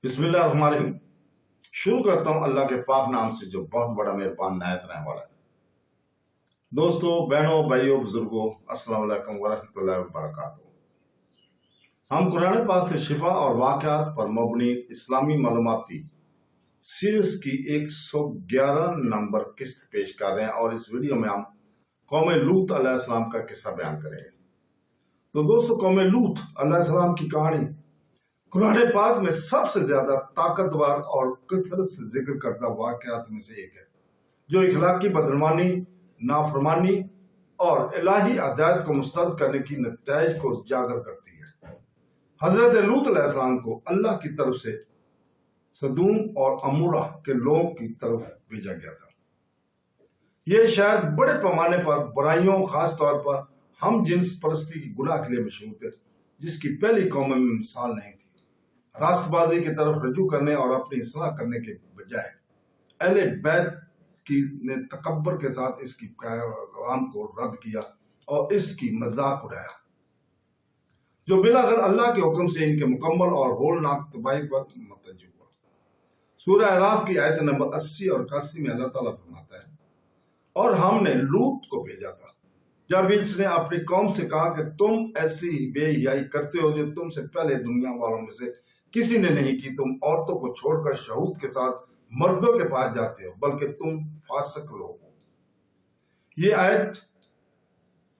بسم اللہ الرحمن الرحیم۔ شروع کرتا ہوں اللہ کے پاک نام سے جو بہت بڑا مہربان نہایت رحم والا ہے۔ دوستو، بہنوں، بھائیوں، بزرگوں، السلام علیکم ورحمۃ اللہ وبرکاتہ۔ ہم قرآن پاک سے شفا اور واقعات پر مبنی اسلامی معلوماتی سیریز کی 111 نمبر قسط پیش کر رہے ہیں، اور اس ویڈیو میں ہم قوم لوط علیہ السلام کا قصہ بیان کریں گے۔ تو دوستو، قوم لوط علیہ السلام کی کہانی قرآن پاک میں سب سے زیادہ طاقتور اور کثرت سے ذکر کردہ واقعات میں سے ایک ہے، جو اخلاقی بدعنوانی، نافرمانی اور الہی ہدایت کو مسترد کرنے کی نتائج کو اجاگر کرتی ہے۔ حضرت لوط علیہ السلام کو اللہ کی طرف سے سدوم اور عمورہ کے لوگوں کی طرف بھیجا گیا تھا۔ یہ شہر بڑے پیمانے پر برائیوں، خاص طور پر ہم جنس پرستی کی گناہ کے لیے مشہور تھے، جس کی پہلی قوم میں مثال نہیں تھی۔ راست بازی کی طرف رجوع کرنے اور اپنی اصلاح کرنے کے بجائے اہل بیت نے تکبر کے ساتھ اس کی پیغام کو رد کیا اور اس کی مذاق اڑایا، جو بلاخر اللہ کے حکم سے ان کے مکمل اور ہولناک تباہی پر متوجہ ہوا۔ سورہ اعراف کی آیت نمبر 80 اور 81 میں اللہ تعالیٰ فرماتا ہے، اور ہم نے لوط کو بھیجا تھا جب اس نے اپنی قوم سے کہا کہ تم ایسی بے حیائی کرتے ہو جو تم سے پہلے دنیا والوں میں سے کسی نے نہیں کی۔ تم عورتوں کو چھوڑ کر شہود کے ساتھ مردوں کے پاس جاتے ہو، بلکہ تم فاسق لوگ ہو۔ یہ آیت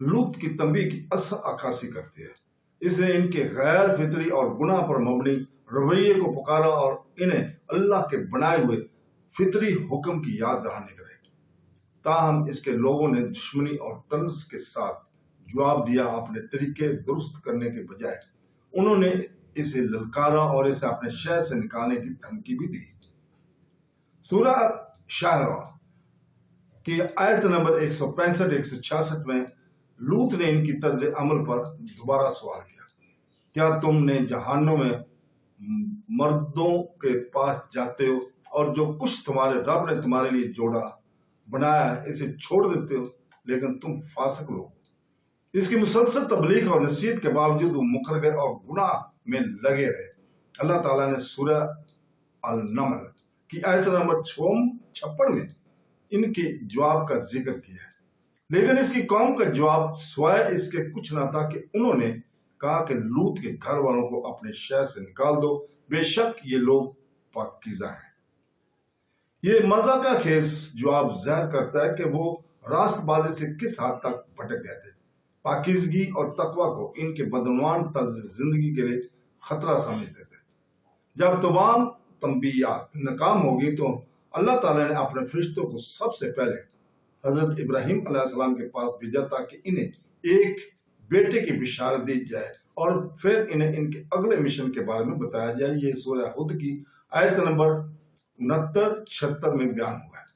لوط کی تنبیہ کی اصل عکاسی کرتی ہے۔ اس نے ان کے غیر فطری اور گناہ پر مبنی رویے کو پکارا اور انہیں اللہ کے بنائے ہوئے فطری حکم کی یاد دہانی کرے۔ تاہم اس کے لوگوں نے دشمنی اور طنز کے ساتھ جواب دیا۔ اپنے طریقے درست کرنے کے بجائے انہوں نے اسے للکارا اور اسے اپنے شہر سے نکالنے کی دھمکی بھی دی۔ سورہ شاعراء کی آیت نمبر 165-166 میں لوط نے ان کی طرز عمل پر دوبارہ سوال کیا، کیا تم نے جہنم میں مردوں کے پاس جاتے ہو اور جو کچھ تمہارے رب نے تمہارے لیے جوڑا بنایا ہے اسے چھوڑ دیتے ہو، لیکن تم فاسق لوگ۔ اس کی مسلسل تبلیغ اور نصیحت کے باوجود وہ مکر گئے اور گناہ میں لگے رہے۔ اللہ تعالیٰ نے سورہ النمل کی آیت نمبر 56 میں ان کے جواب کا ذکر کیا ہے، لیکن اس کی قوم کا جواب سوائے اس کے کچھ نہ تھا کہ انہوں نے کہا کہ لوط کے گھر والوں کو اپنے شہر سے نکال دو، بے شک یہ لوگ پاکیزہ ہیں۔ یہ مذاقہ خیز جواب ظاہر کرتا ہے کہ وہ راست بازی سے کس حد تک بھٹک گئے تھے۔ پاکیزگی اور تقوی کو ان کے بدعنوان طرز زندگی کے لیے خطرہ سمجھتے تھے۔ جب تمام تنبیہات ناکام ہوگی تو اللہ تعالیٰ نے اپنے فرشتوں کو سب سے پہلے حضرت ابراہیم علیہ السلام کے پاس بھیجا تاکہ انہیں ایک بیٹے کی بشارت دی جائے، اور پھر انہیں ان کے اگلے مشن کے بارے میں بتایا جائے۔ یہ سورہ ہود کی آیت نمبر 69-76 میں بیان ہوا ہے۔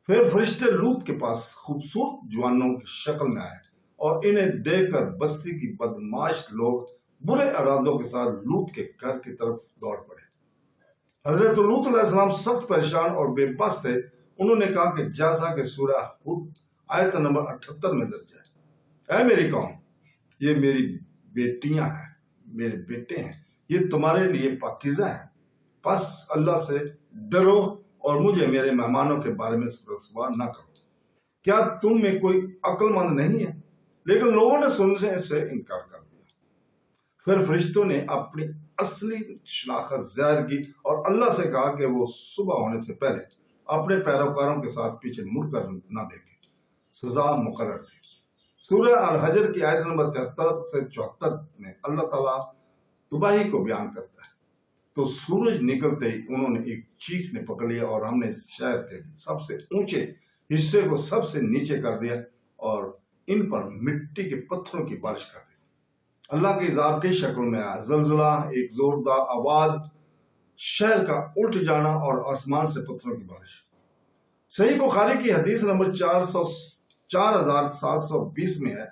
پھر فرشتے لوط کے پاس خوبصورت جوانوں کی شکل میں آئے اور انہیں دیکھ کر بستی کی بدمعاش لوگ برے ارادوں کے ساتھ لوط کے گھر کی طرف دوڑ پڑے۔ حضرت لوط علیہ السلام سخت پریشان اور بے بس تھے۔ انہوں نے کہا کہ جیسا کہ سورہ ہود آیت نمبر 78 میں درج ہے، اے میری قوم، یہ میری بیٹیاں ہیں، میرے بیٹے ہیں، یہ تمہارے لیے پاکیزہ ہیں، پس اللہ سے ڈرو اور مجھے میرے مہمانوں کے بارے میں رسوا نہ کرو۔ کیا تم میں کوئی عقل مند نہیں ہے؟ لیکن لوگوں نے سننے سے انکار کر دیا۔ پھر فرشتوں نے اپنی اصلی شناخت ظاہر کی اور اللہ سے کہا کہ وہ صبح ہونے سے پہلے اپنے پیروکاروں کے ساتھ پیچھے مڑ کر نہ دیکھیں۔ سزا مقرر تھی۔ سورہ الحجر کی آیت نمبر 73-74 میں اللہ تعالیٰ تباہی کو بیان کرتا ہے۔ تو سورج نکلتے ہی انہوں نے ایک چیخ نے پکڑ لیا اور ہم نے اس شہر کے سب سے اونچے حصے کو سب سے نیچے کر دیا اور ان پر مٹی کے پتھروں کی بارش کر دی۔ اللہ کے عذاب کی شکل میں آیا زلزلہ، ایک زوردار آواز، شہر کا الٹ جانا اور آسمان سے پتھروں کی بارش۔ صحیح بخاری کی حدیث نمبر 4720 میں ہے،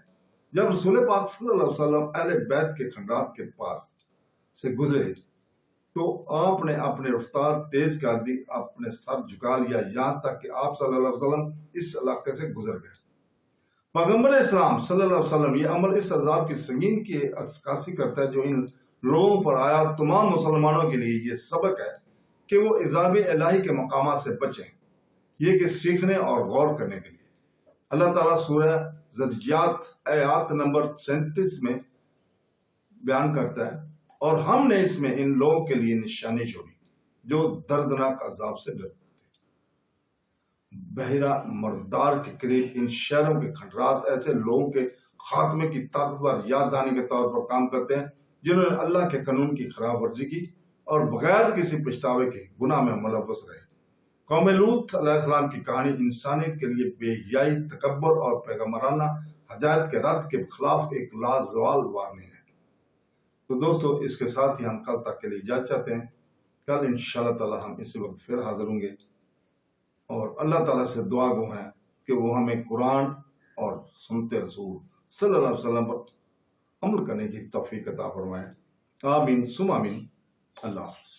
جب رسول پاک صلی اللہ علیہ وسلم اہل بیت کے کھنڈرات کے پاس سے گزرے تو آپ نے اپنی رفتار تیز کر دی، اپنے سر جھکا لیا، یہاں تک کہ آپ صلی اللہ علیہ وسلم اس علاقے سے گزر گئے۔ پیغمبر اسلام صلی اللہ علیہ وسلم یہ عمل اس عذاب کی سنگین کی عکاسی کرتا ہے جو ان لوگوں پر آیا، تمام مسلمانوں کے لیے یہ سبق ہے کہ وہ عذاب الہی کے مقامات سے بچیں، یہ کہ سیکھنے اور غور کرنے کے لیے۔ اللہ تعالیٰ سورہ زرجیات آیات نمبر 37 میں بیان کرتا ہے، اور ہم نے اس میں ان لوگوں کے لیے نشانی چھوڑی جو دردناک عذاب سے ڈرتے تھے۔ بحیرہ مردار کے قریب ان شہروں کے کھنڈرات ایسے لوگوں کے خاتمے کی طاقتور یاد دہانی کے طور پر کام کرتے ہیں جنہوں نے اللہ کے قانون کی خلاف ورزی کی اور بغیر کسی پچھتاوے کے گناہ میں ملوث رہے۔ قوم لوط علیہ السلام کی کہانی انسانیت کے لیے بے حیائی، تکبر اور پیغمبرانہ ہدایت کے رد کے خلاف ایک لازوال وارننگ ہے۔ تو دوستو، اس کے ساتھ ہی ہم کل تک کے لیے اجازت چاہتے ہیں۔ کل انشاءاللہ تعالی ہم اسی وقت پھر حاضر ہوں گے، اور اللہ تعالیٰ سے دعا گو ہیں کہ وہ ہمیں قرآن اور سنت رسول صلی اللہ علیہ وسلم پر عمل کرنے کی توفیق عطا فرمائے۔ آمین ثم آمین۔ اللہ حافظ۔